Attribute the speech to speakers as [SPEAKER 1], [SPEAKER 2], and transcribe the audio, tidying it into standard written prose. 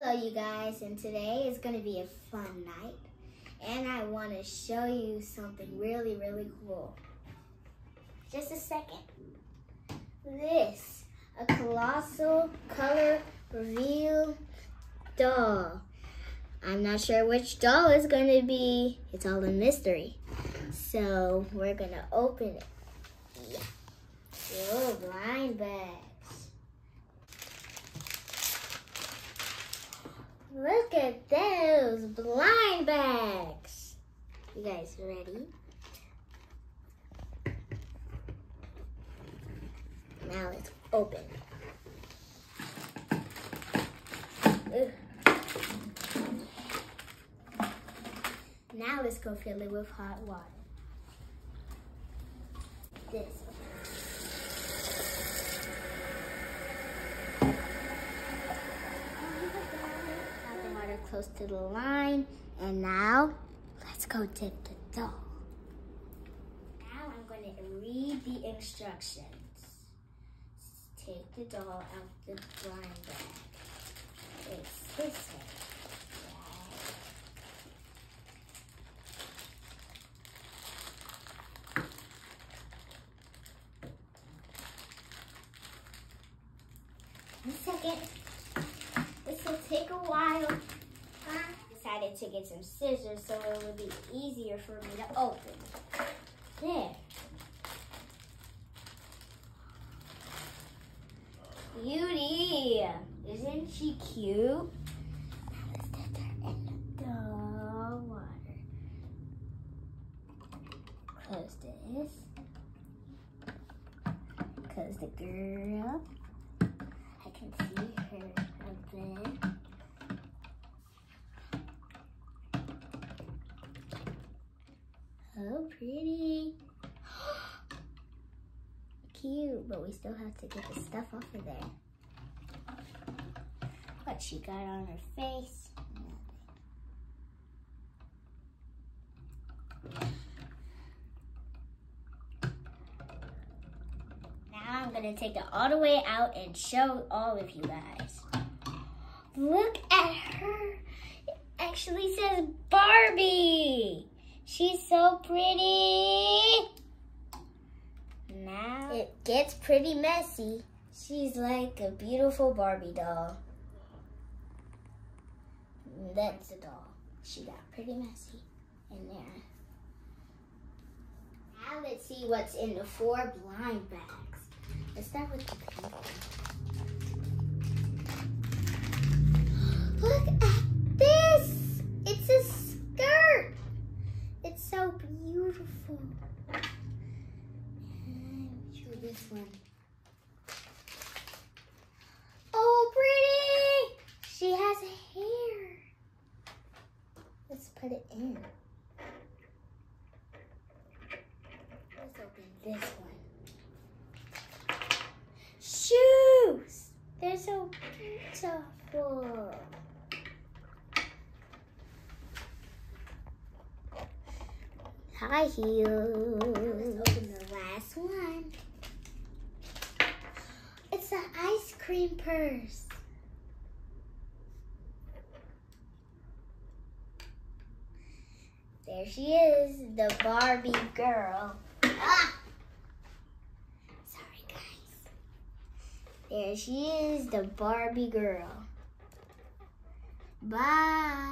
[SPEAKER 1] Hello you guys, and today is going to be a fun night, and I want to show you something really cool. Just a second. This, a colossal color reveal doll. I'm not sure which doll it's going to be. It's all a mystery. So we're going to open it. Yeah. Oh, blind bags. Look at those blind bags. You guys ready? Now let's open. Ugh. Now let's go fill it with hot water. This one. Close to the line, and now let's go dip the doll. Now I'm going to read the instructions. Take the doll out the blind bag. It's this way. Right. 1 second. This will take a while. Decided to get some scissors so it would be easier for me to open. There. Beauty! Isn't she cute? Now let's dip her in the water. Close this. Close the girl. I can see her up there. Oh, pretty. Cute, but we still have to get the stuff off of there. What she got on her face? Nothing. Now I'm gonna take it all the way out and show all of you guys. Look at her. It actually says Barbie. She's so pretty. Now it gets pretty messy. She's like a beautiful Barbie doll. That's the doll. She got pretty messy in there. Now let's see what's in the 4 blind bags. Let's start with the pink one. Look at this. It's a skirt. It's so beautiful. And show this one. Oh, pretty! She has hair. Let's put it in. Let's open this one. Shoes! They're so beautiful. High heels. Let's open the last one. It's an ice cream purse. There she is, the Barbie girl. Ah! Sorry, guys. There she is, the Barbie girl. Bye.